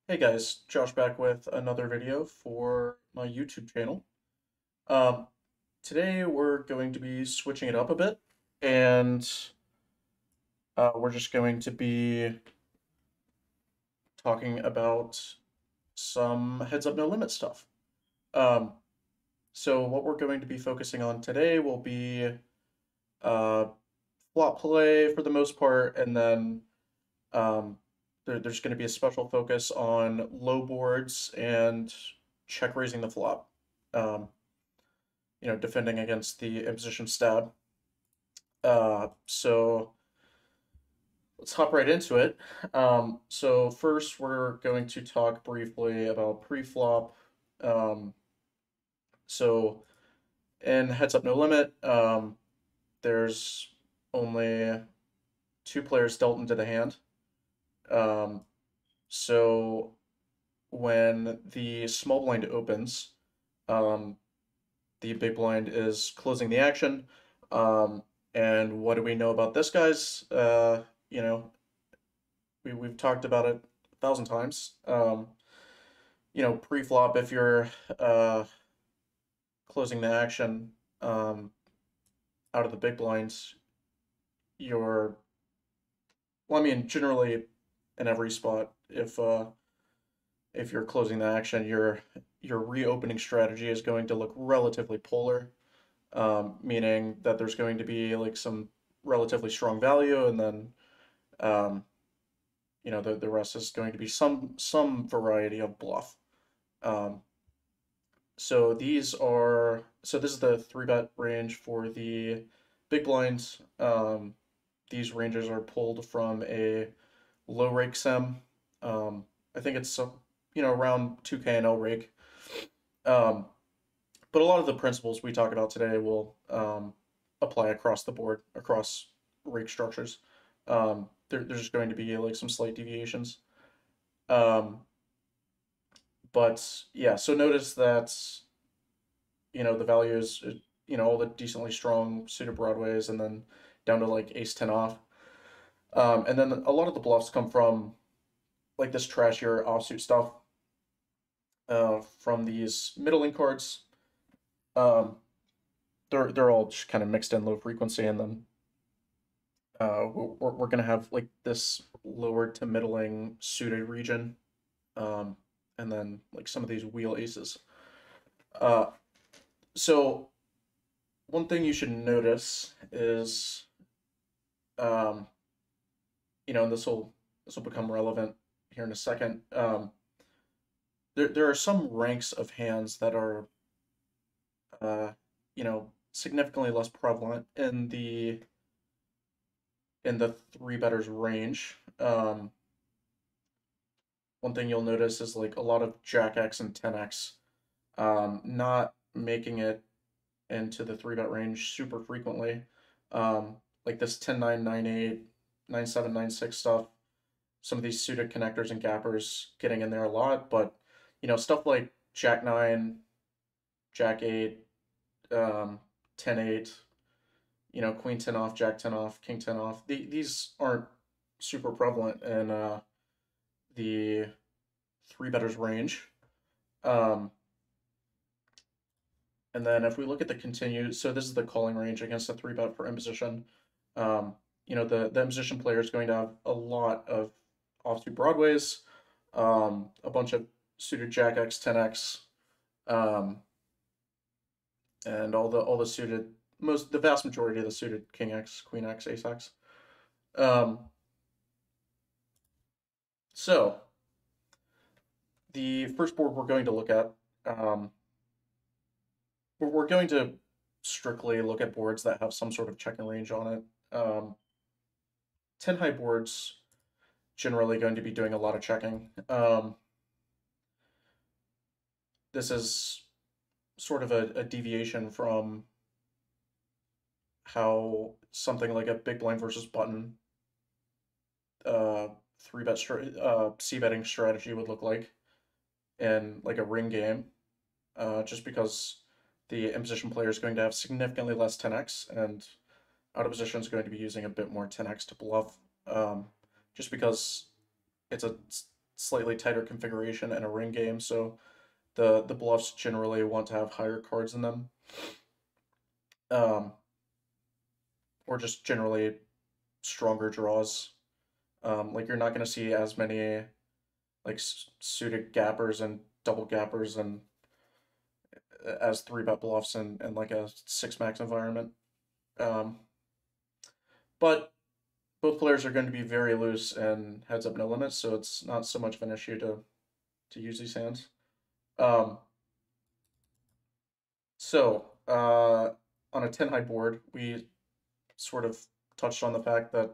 Hey guys, Josh back with another video for my YouTube channel. Um, Today we're going to be switching it up a bit, and we're just going to be talking about some heads up no limit stuff. Um, so what we're going to be focusing on today will be uh, flop play for the most part, and then um, there's going to be a special focus on low boards and check raising the flop. Um, Defending against the imposition stab. So let's hop right into it. So first, we're going to talk briefly about pre-flop. Um, so in Heads Up No Limit, there's only two players dealt into the hand. Um, so when the small blind opens, um, the big blind is closing the action. And what do we know about this, guys? You know, we've talked about it 1,000 times. Pre-flop, if you're uh, closing the action out of the big blinds, you're, well, I mean, generally in every spot, if you're closing the action, your reopening strategy is going to look relatively polar, meaning that there's going to be like some relatively strong value, and then um, the rest is going to be some variety of bluff. Um, so this is the three bet range for the big blinds. These ranges are pulled from a low rake sim. I think it's around 2K and L rake. Um, but a lot of the principles we talk about today will apply across the board, across rake structures. There's going to be like some slight deviations. Um, but yeah, so notice that the value is all the decently strong suited broadways, and then down to like ace 10 off. And then a lot of the bluffs come from like this trashier offsuit stuff from these middling cards. Um, they're all just kind of mixed in low frequency, and then we're gonna have like this lower to middling suited region, um, and then like some of these wheel aces. Uh, so one thing you should notice is, um, and this will become relevant here in a second. There are some ranks of hands that are, significantly less prevalent in the three betters range. One thing you'll notice is like a lot of Jack X and 10X not making it into the three bet range super frequently. Like this 10-9, 9-8, 9-7, 9-6 stuff. Some of these suited connectors and gappers getting in there a lot, but stuff like Jack 9, Jack 8, 10-8, Queen 10 off, Jack 10 off, King 10 off. These aren't super prevalent in the three betters range. And then if we look at the continued, so this is the calling range against the three bet for imposition. The imposition player is going to have a lot of offsuit broadways, a bunch of suited Jack X, 10X, um, and all the suited, the vast majority of the suited King X, Queen X, Ace X. Um, so the first board we're going to look at, we're going to strictly look at boards that have some sort of checking range on it. 10 high boards generally going to be doing a lot of checking. This is sort of a deviation from how something like a big blind versus button three bet c betting strategy would look like in like a ring game, just because the in position player is going to have significantly less 10x, and out of position is going to be using a bit more 10x to bluff, just because it's a slightly tighter configuration and a ring game, so the bluffs generally want to have higher cards in them, um, or just generally stronger draws. Like you're not going to see as many like suited gappers and double gappers and as three bet bluffs in like a six max environment. Um, but both players are going to be very loose and heads up no limits, so it's not so much of an issue to use these hands. Um, on a 10 high board, we sort of touched on the fact that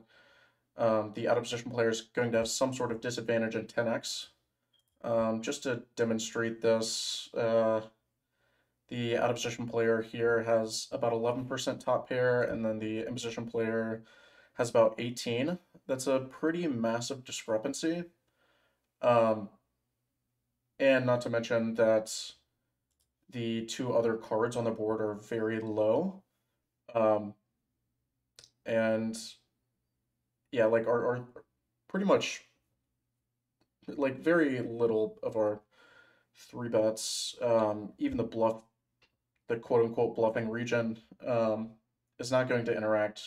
the out of position player is going to have some sort of disadvantage in 10x. Just to demonstrate this, the out of position player here has about 11% top pair, and then the in position player has about 18. That's a pretty massive discrepancy. Um, and not to mention that the two other cards on the board are very low. Um, and yeah, like our pretty much like very little of our three bets, even the quote unquote bluffing region, is not going to interact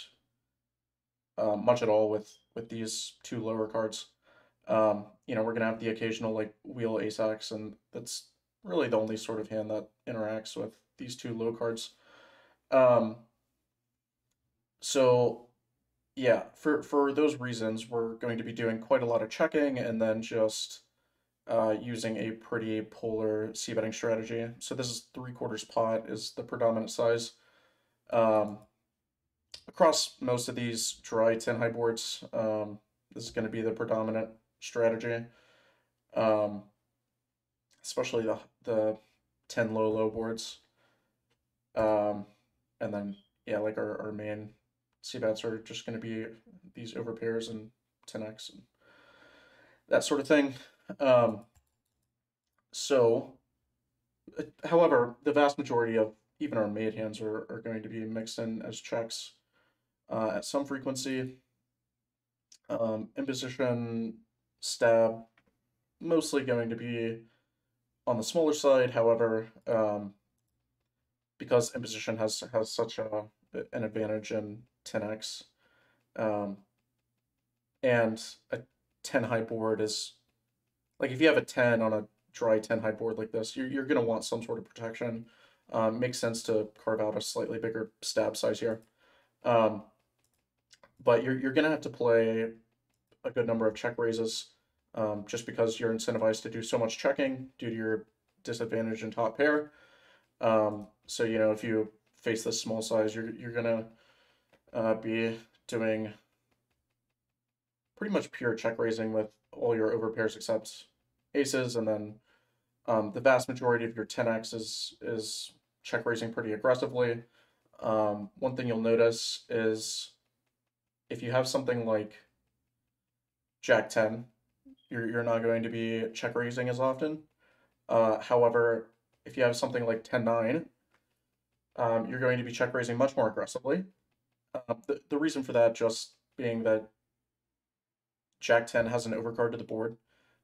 much at all with these two lower cards. We're gonna have the occasional like wheel ace x, and that's really the only sort of hand that interacts with these two low cards. Um, so yeah, for those reasons, we're going to be doing quite a lot of checking and then just using a pretty polar c-betting strategy. So this is 3/4 pot is the predominant size. Um, Across most of these dry 10 high boards, this is going to be the predominant strategy, um, especially the 10 low boards. Um, and then, yeah, like our main c-bets are just going to be these overpairs and 10x and that sort of thing. Um, so, however, the vast majority of even our made hands are going to be mixed in as checks at some frequency. Imposition, stab, mostly going to be on the smaller side. However, because imposition has such an advantage in 10x, um, and a 10 high board is like if you have a 10 on a dry 10 high board like this, you're going to want some sort of protection. Makes sense to carve out a slightly bigger stab size here. Um, but you're going to have to play a good number of check raises, just because you're incentivized to do so much checking due to your disadvantage in top pair. So if you face this small size, you're gonna be doing pretty much pure check raising with all your overpairs except aces, and then the vast majority of your 10x is check raising pretty aggressively. One thing you'll notice is if you have something like Jack 10, you're not going to be check raising as often. However, if you have something like 10-9, you're going to be check raising much more aggressively. The reason for that just being that Jack 10 has an overcard to the board,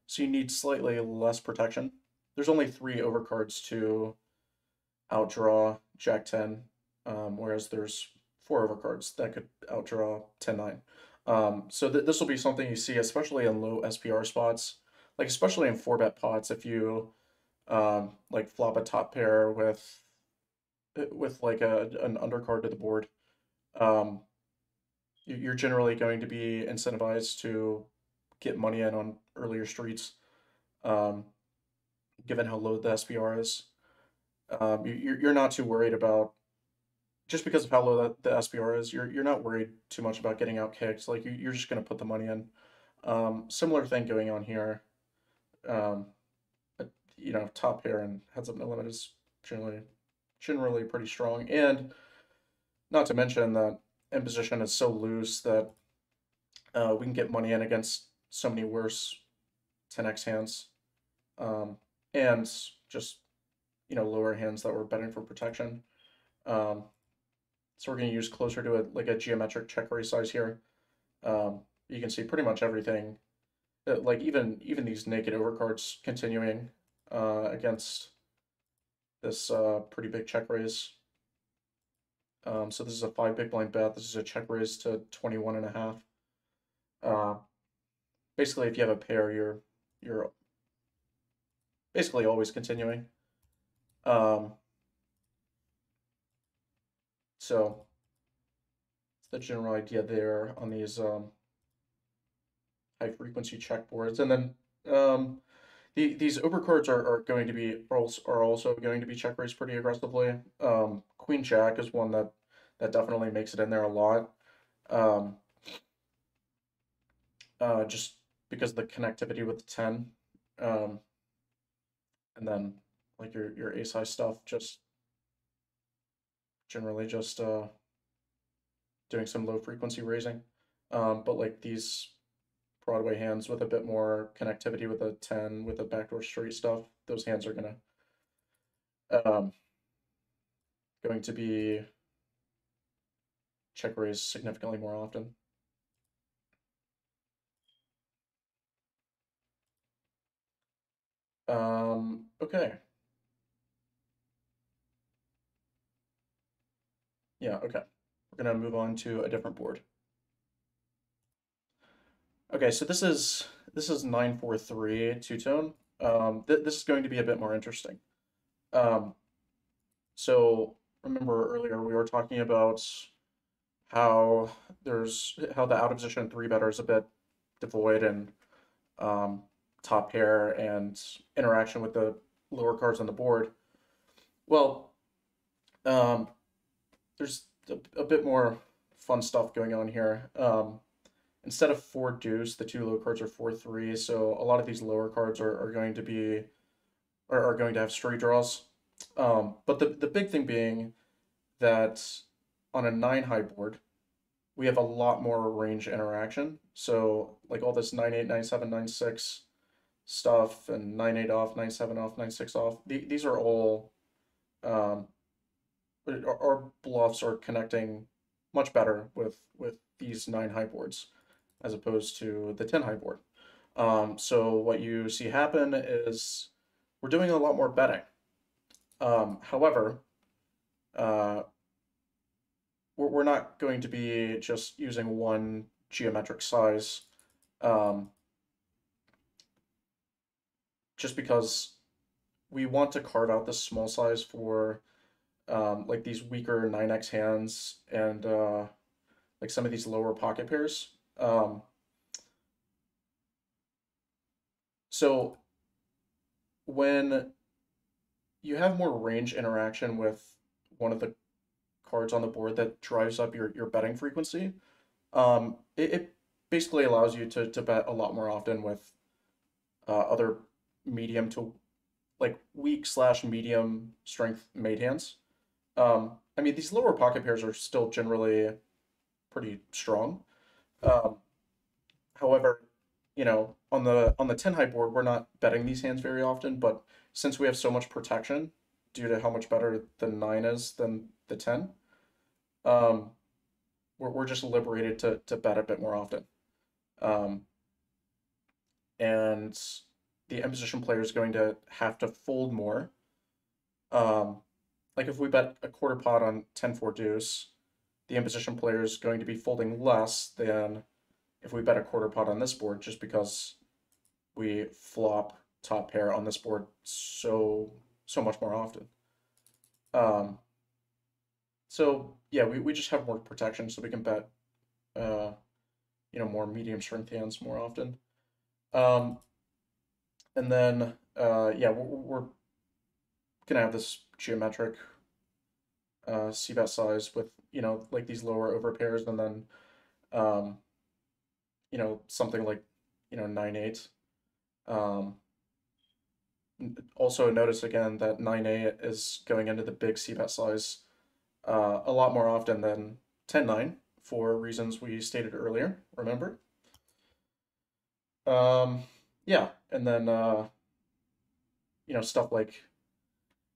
so you need slightly less protection. There's only 3 overcards to outdraw Jack 10, whereas there's 4 overcards that could outdraw 10-9. So this will be something you see, especially in low SPR spots, like especially in 4-bet pots, if you like flop a top pair with like an undercard to the board. Um, you're generally going to be incentivized to get money in on earlier streets, um, given how low the SPR is. You're not too worried about just because of how low the SPR is. You're not worried too much about getting out kicked. Like you're just going to put the money in. Similar thing going on here. Um, but, top pair and heads up no limit is generally pretty strong, and not to mention that imposition is so loose that we can get money in against so many worse 10x hands, and just lower hands that we're betting for protection. Um, so we're going to use closer to like a geometric check raise size here. You can see pretty much everything like even these naked overcards continuing against this pretty big check raise. So this is a 5 big blind bet. This is a check raise to 21 and a half. Basically, if you have a pair, you're basically always continuing. Um, so it's the general idea there on these high frequency check boards. And then these overcards are going to be are also going to be check raised pretty aggressively. Queen Jack is one that definitely makes it in there a lot. Um, just because of the connectivity with the 10. Um, and then like your ace high stuff, just generally just doing some low frequency raising. But like these Broadway hands with a bit more connectivity with a 10 with a backdoor straight stuff, those hands are um, going to be check raised significantly more often. Okay. Yeah, okay. We're gonna move on to a different board. Okay, so this is 943 two-tone. This is going to be a bit more interesting. Um, so remember earlier we were talking about how how the out of position three better is a bit devoid and um, top pair and interaction with the lower cards on the board. Well, um, there's a bit more fun stuff going on here. Instead of four deuce, the two low cards are 4-3. So a lot of these lower cards are going to be are going to have straight draws. But the big thing being that on a 9 high board, we have a lot more range interaction. So like all this 9-8, 9-7, 9-6 stuff and 9-8 off, 9-7 off, 9-6 off. These are all um, our bluffs are connecting much better with these 9 high boards as opposed to the 10 high board. So what you see happen is we're doing a lot more betting. However, uh, we're not going to be just using one geometric size um, just because we want to carve out this small size for like these weaker 9x hands and like some of these lower pocket pairs. So when you have more range interaction with one of the cards on the board that drives up your betting frequency, it basically allows you to bet a lot more often with other medium to like weak slash medium strength made hands. I mean, these lower pocket pairs are still generally pretty strong. Um, However, on the 10 high board, we're not betting these hands very often, but since we have so much protection due to how much better the 9 is than the 10, um, we're just liberated to bet a bit more often. Um, and the imposition player is going to have to fold more. Um, like if we bet a quarter pot on 10-4 deuce, the imposition player is going to be folding less than if we bet a quarter pot on this board just because we flop top pair on this board so much more often. Um, so yeah, we just have more protection, so we can bet uh, more medium strength hands more often. Um, and then yeah, we're gonna have this geometric c-bet size with like these lower overpairs, and then um, something like 9-8. Um, Also notice again that 9-8 is going into the big c-bet size a lot more often than 10-9 for reasons we stated earlier, remember? Yeah, and then stuff like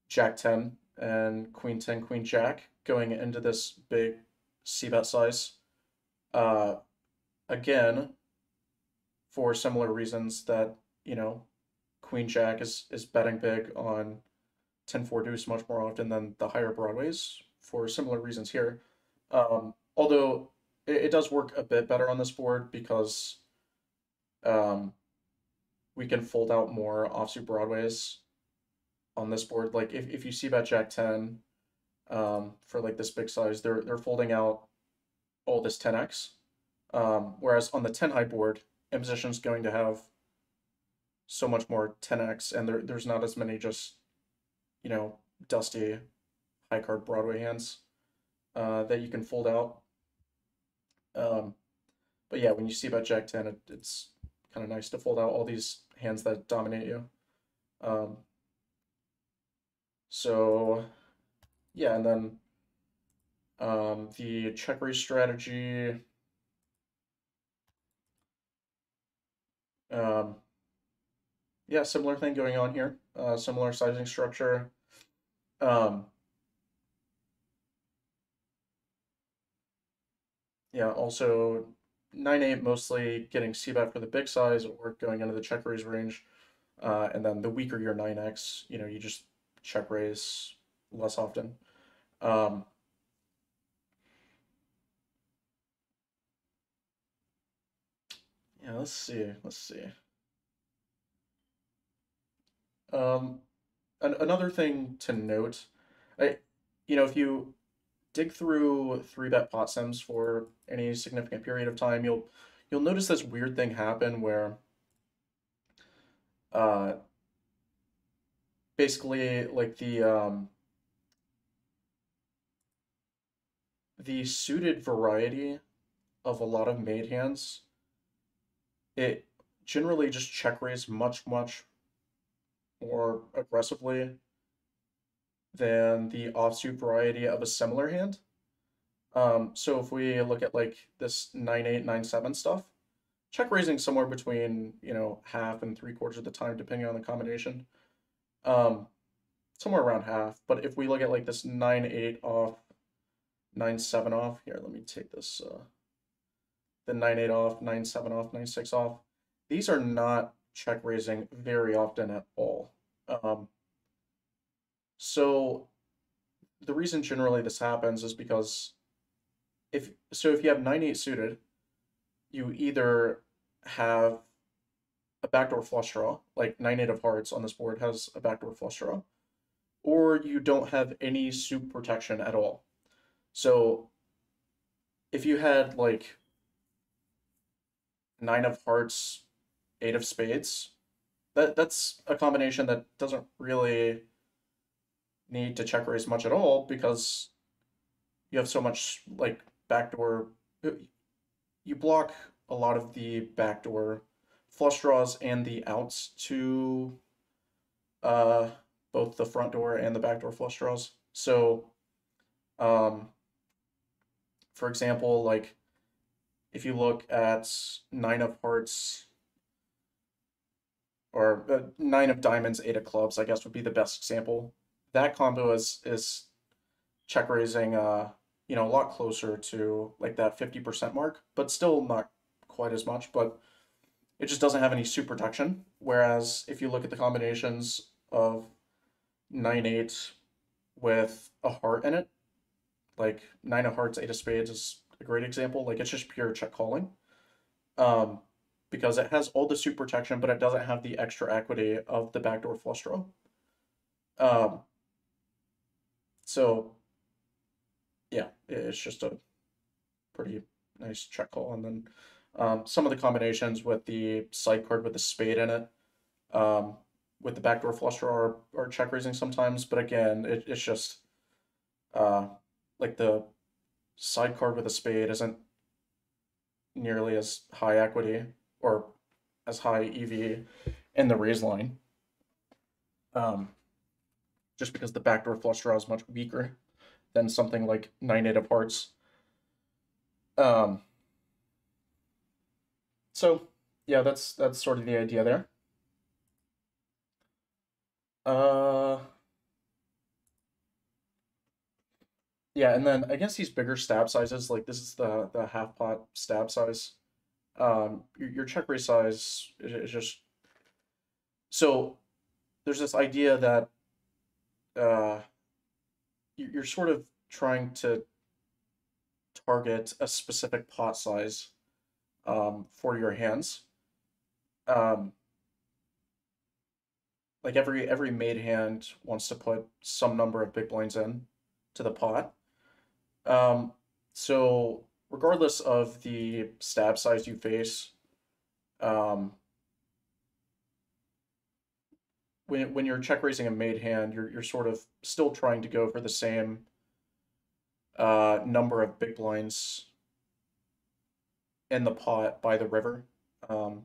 Jack 10 and Queen 10, Queen Jack going into this big c-bet size. Uh, Again, for similar reasons that, you know, Queen Jack is betting big on 10-4 deuce much more often than the higher broadways for similar reasons here. Although it does work a bit better on this board because um, we can fold out more offsuit broadways on this board. Like if you see bet Jack 10 for like this big size, they're folding out all this 10x. Whereas on the 10 high board, imposition's going to have so much more 10x, and there's not as many just, you know, dusty high card Broadway hands that you can fold out. Um, but yeah, when you see about Jack 10, it's kind of nice to fold out all these hands that dominate you. Um, so yeah, and then the check raise strategy. Um, yeah, similar thing going on here. Similar sizing structure. Um, yeah, also 9-8 mostly getting c-bet for the big size or going into the check raise range. And then the weaker your 9x, you know, you just check raise less often. Um, yeah, let's see. Let's see. Um, another thing to note, I, you know, if you dig through 3-bet pot sims for any significant period of time, you'll notice this weird thing happen where uh, basically like the suited variety of a lot of made hands, it generally just check raise much more aggressively than the offsuit variety of a similar hand. So if we look at like this 9-8, 9-7 stuff, check raising somewhere between, you know, half and 3/4 of the time, depending on the combination. Um, Somewhere around half. But if we look at like this 9-8 off, 9-7 off, here, let me take this, the 9-8 off, 9-7 off, 9-6 off. These are not check raising very often at all. Um, so the reason generally this happens is because if you have 9-8 suited, you either have a backdoor flush draw, like 9-8 of hearts on this board has a backdoor flush draw, or you don't have any suit protection at all. So if you had like 9 of hearts, 8 of spades, that's a combination that doesn't really need to check raise much at all because you have so much like backdoor. You block a lot of the backdoor flush draws and the outs to uh, both the front door and the backdoor flush draws. So, um, for example, like if you look at 9 of hearts or 9 of diamonds, 8 of clubs, I guess would be the best example. That combo is check raising, you know, a lot closer to like that 50% mark, but still not quite as much. But it just doesn't have any suit protection. Whereas if you look at the combinations of 9-8 with a heart in it, like 9 of hearts, 8 of spades is a great example. Like it's just pure check calling. Um, because it has all the suit protection, but it doesn't have the extra equity of the backdoor flush draw. Um, so yeah, it's just a pretty nice check call. And then some of the combinations with the side card with the spade in it, um, with the backdoor flush draw are check raising sometimes. But again, it's just uh, like the side card with a spade isn't nearly as high equity or as high EV in the raise line, um, just because the backdoor flush draw is much weaker than something like 9-8 of hearts. Um, so yeah, that's sort of the idea there. Uh, yeah, and then I guess these bigger stab sizes, like this is the half pot stab size. your check raise size is just so there's this idea that uh, you're sort of trying to target a specific pot size for your hands. Um, like every made hand wants to put some number of big blinds in to the pot. Um, so regardless of the stab size you face, um, when you're check raising a made hand, you're sort of still trying to go for the same number of big blinds in the pot by the river. Um,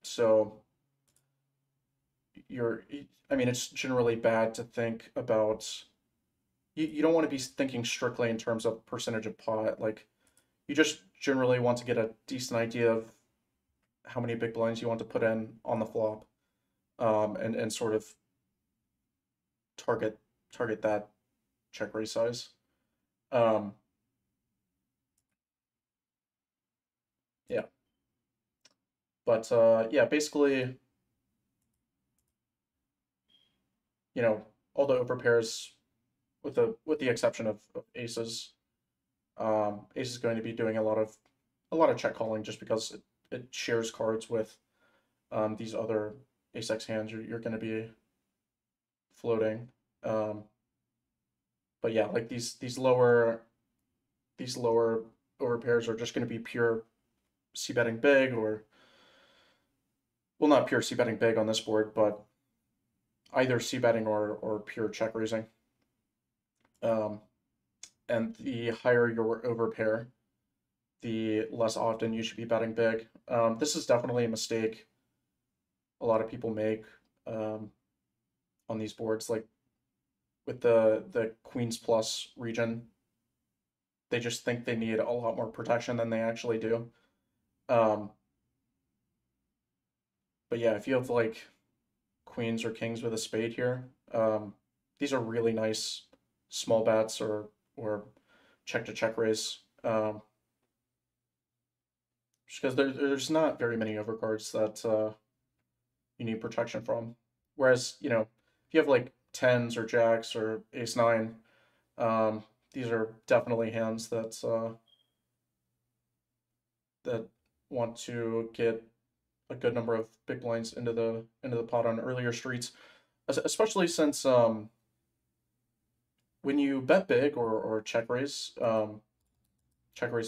so you're, I mean, it's generally bad to think about. You don't want to be thinking strictly in terms of percentage of pot. Like you just generally want to get a decent idea of how many big blinds you want to put in on the flop, and sort of target target that check raise size. Um, yeah, but yeah, basically, all the overpairs with the exception of aces. Ace is going to be doing a lot of check calling just because it shares cards with these other ace x hands you're going to be floating. Um, but yeah, like these lower overpairs are just going to be pure c betting big, or well, not pure c betting big on this board, but either c betting or pure check raising. Um, and the higher your overpair, the less often you should be betting big. This is definitely a mistake a lot of people make um, on these boards, like with the Queens Plus region. They just think they need a lot more protection than they actually do. Um, but yeah, if you have like queens or kings with a spade here, these are really nice small bets or check to check raise. Just because there's not very many overcards that you need protection from. Whereas, if you have like tens or jacks or ace nine, um, these are definitely hands that want to get a good number of big blinds into the pot on earlier streets, especially since when you bet big or check raise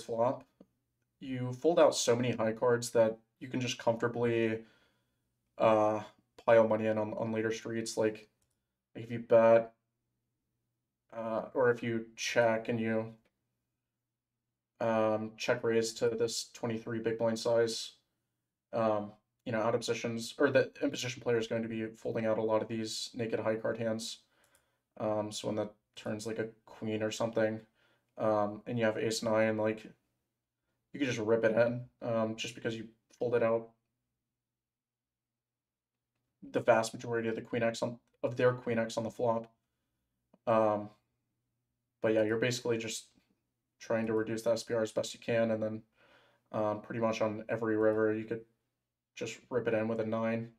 flop, you fold out so many high cards that you can just comfortably uh, pile money in on later streets. Like if you bet or if you check and you check raise to this 23 big blind size, um, out of positions, or the in position player is going to be folding out a lot of these naked high card hands. So when that turns like a queen or something, and you have ace nine, like you could just rip it in, just because you folded out the vast majority of the queen x of their queen x on the flop. Um, but yeah, you're basically just trying to reduce the SPR as best you can, and then pretty much on every river you could just rip it in with a nine.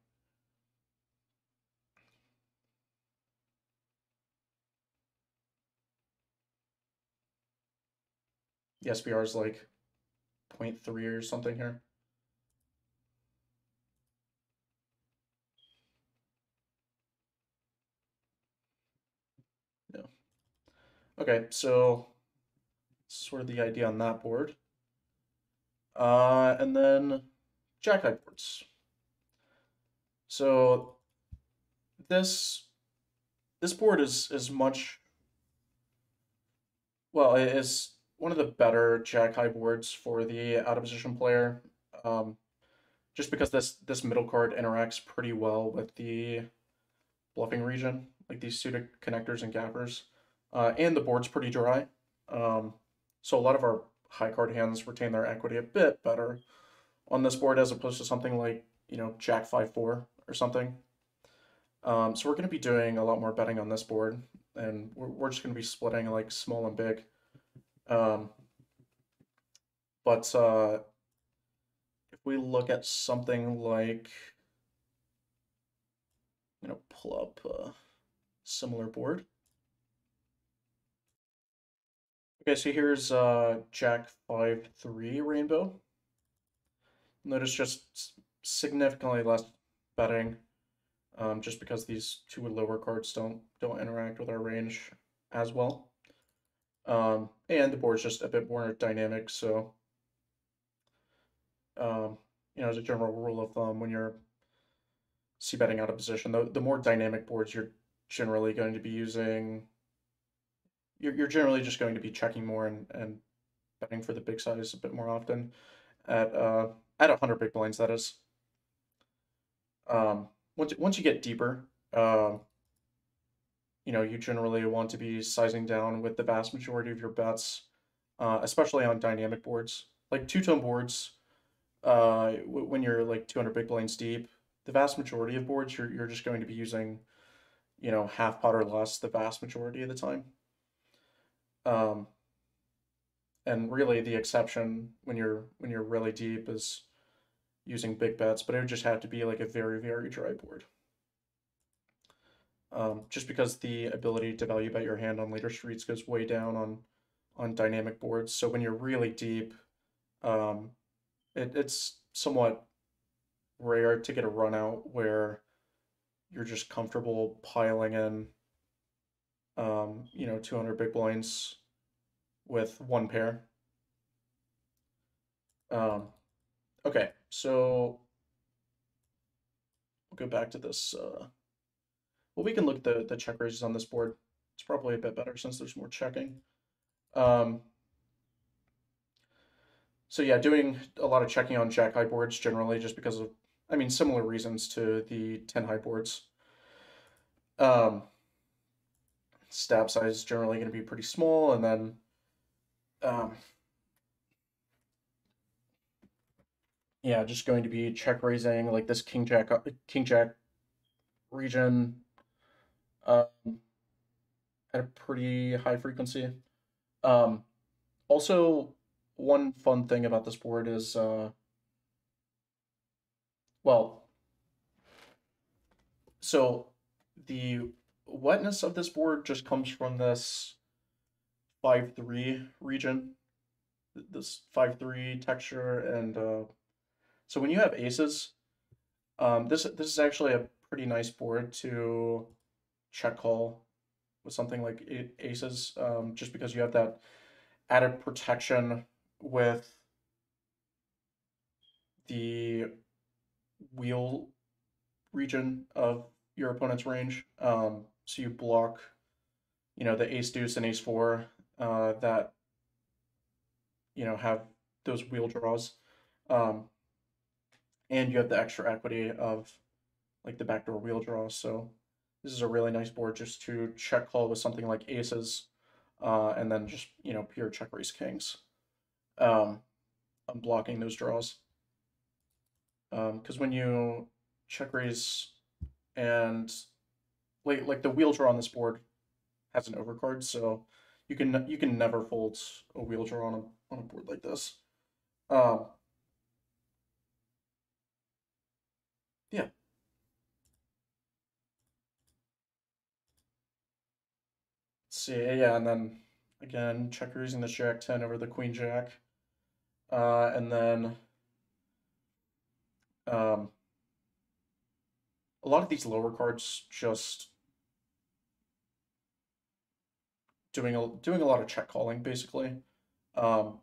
The SPR is like 0.3 or something here. Yeah. Okay, so sort of the idea on that board. And then jack high boards. So this this board is much, well, it is one of the better jack high boards for the out of position player. Um, just because this middle card interacts pretty well with the bluffing region, like these suited connectors and gappers. And the board's pretty dry. Um, so a lot of our high card hands retain their equity a bit better on this board as opposed to something like, Jack 5-4 or something. So we're going to be doing a lot more betting on this board, and we're just going to be splitting like small and big. Um, But if we look at something like, pull up a similar board. Okay, so here's Jack 5-3 rainbow. Notice just significantly less betting, just because these two lower cards don't interact with our range as well. And the board's just a bit more dynamic, so as a general rule of thumb, when you're c betting out of position, the more dynamic boards you're generally going to be using, you're generally just going to be checking more and betting for the big size a bit more often at uh, at 100 big blinds, that is. Um, once you get deeper, uh, you generally want to be sizing down with the vast majority of your bets, especially on dynamic boards. Like two-tone boards, when you're like 200 big blinds deep, the vast majority of boards you're just going to be using, half pot or less the vast majority of the time. Um, and really the exception when you're really deep is using big bets, but it would just have to be like a very, very dry board. Just because the ability to value bet your hand on later streets goes way down on dynamic boards. So when you're really deep, um, it's somewhat rare to get a run out where you're just comfortable piling in, 200 big blinds with one pair. Um, okay, so we'll go back to this. Well, we can look at the check raises on this board. It's probably a bit better since there's more checking. Um, so yeah, doing a lot of checking on jack high boards generally just because of, similar reasons to the 10 high boards. Um, Stab size is generally going to be pretty small, and then um, yeah, just going to be check raising like this king jack region um, at a pretty high frequency. Um, Also, one fun thing about this board is, well, so the wetness of this board just comes from this 5-3 region, this 5-3 texture, and so when you have aces, this is actually a pretty nice board to check call with something like aces, just because you have that added protection with the wheel region of your opponent's range. So you block, the ace deuce and ace four that have those wheel draws, um, and you have the extra equity of like the backdoor wheel draw. So this is a really nice board just to check call with something like aces, and then just pure check raise kings. I'm blocking those draws because when you check raise and like the wheel draw on this board has an overcard, so you can never fold a wheel draw on a board like this. Um, yeah. Let's see, yeah, and then again check raising the jack 10 over the queen jack, and then um, a lot of these lower cards just doing a lot of check calling basically. Um,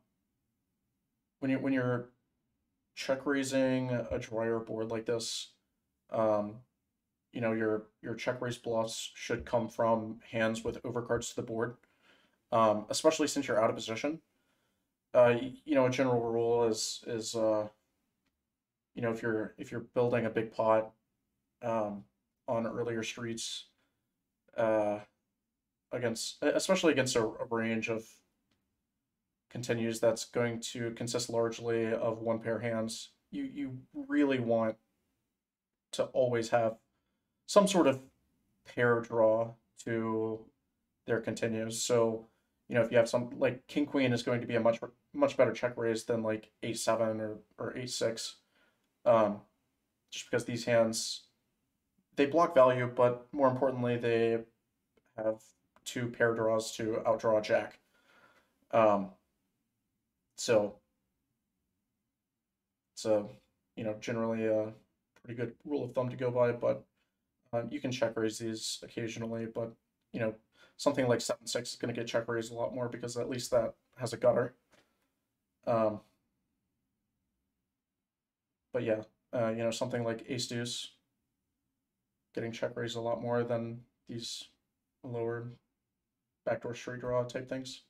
when you're check raising a drier board like this, um, your check raise bluffs should come from hands with overcards to the board, especially since you're out of position. A general rule is if you're building a big pot on earlier streets, uh, especially against a range of continues that's going to consist largely of one pair hands, you really want to always have some sort of pair draw to their continues. So, if you have some like King Queen is going to be a much much better check raise than like 8-7 or 8-6. Um, just because these hands they block value, but more importantly, they have two pair draws to outdraw a jack. Um, so it's a generally a pretty good rule of thumb to go by, but you can check raise these occasionally, but you know something like 7-6 is going to get check raised a lot more because at least that has a gutter. Um, but yeah, something like ace deuce getting check raised a lot more than these lower backdoor straight draw type things.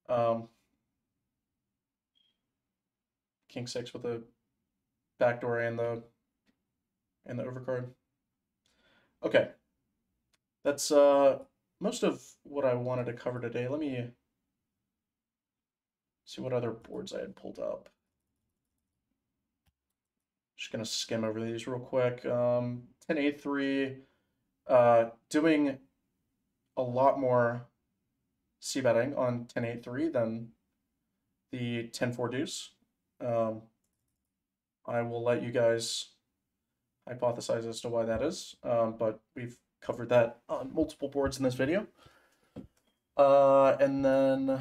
Um, King six with the backdoor and the overcard. Okay, that's most of what I wanted to cover today. Let me see what other boards I had pulled up. Just gonna skim over these real quick. 10-8-3, doing a lot more c betting on 10-8-3 than the 10-4 deuce. I will let you guys hypothesize as to why that is, but we've covered that on multiple boards in this video. And then,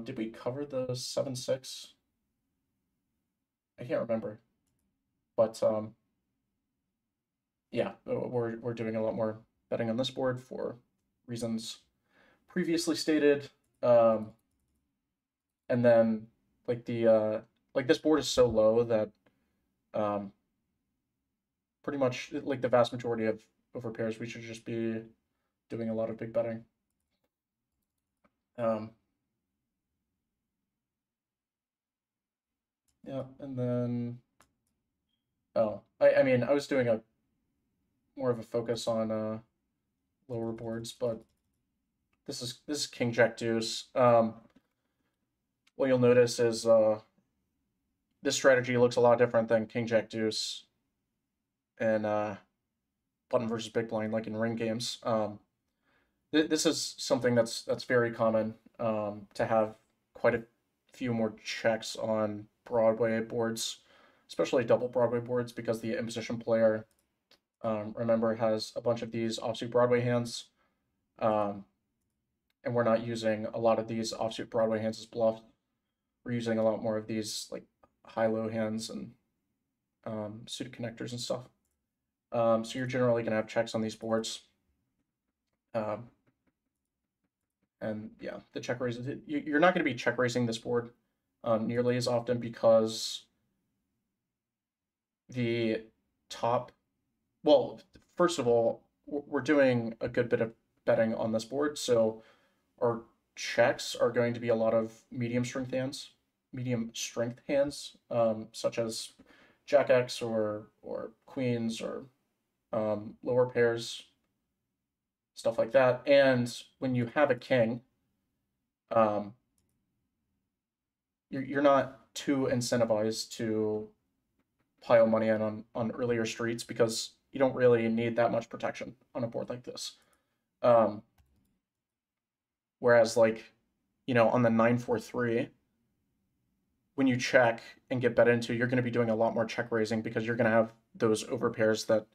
did we cover the 7-6? I can't remember, but yeah, we're doing a lot more betting on this board for reasons previously stated. And then like like this board is so low that pretty much like the vast majority of over pairs we should just be doing a lot of big betting. Yeah, and then I mean I was doing a more of a focus on lower boards, but this is King Jack Deuce. What you'll notice is this strategy looks a lot different than King Jack Deuce and button versus big blind, like in ring games. This is something that's very common to have quite a few more checks on Broadway boards, especially double Broadway boards, because the imposition player, remember, has a bunch of these offsuit Broadway hands, and we're not using a lot of these offsuit Broadway hands as bluff. We're using a lot more of these like high-low hands and suited connectors and stuff. So you're generally going to have checks on these boards. And yeah, the check raise, you're not going to be check raising this board nearly as often because the top, well, first of all, we're doing a good bit of betting on this board, so our checks are going to be a lot of medium strength hands, such as Jack X or queens or lower pairs, stuff like that. And when you have a king, you're not too incentivized to pile money in on earlier streets because you don't really need that much protection on a board like this. Whereas like, on the 9-4-3, when you check and get bet into, you're going to be doing a lot more check raising because you're going to have those overpairs that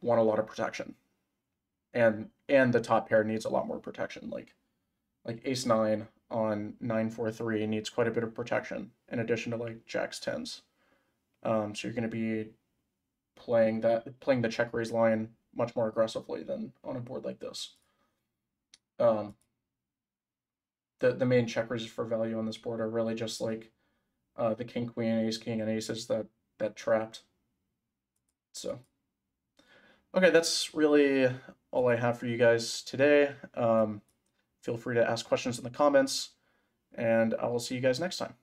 want a lot of protection, and the top pair needs a lot more protection. Like ace 9 on 9-4-3 needs quite a bit of protection in addition to like jacks 10s. So you're going to be playing the check raise line much more aggressively than on a board like this. The main check raises for value on this board are really just like the king queen, ace king, and aces that trapped. So okay, that's really all I have for you guys today. Feel free to ask questions in the comments, and I will see you guys next time.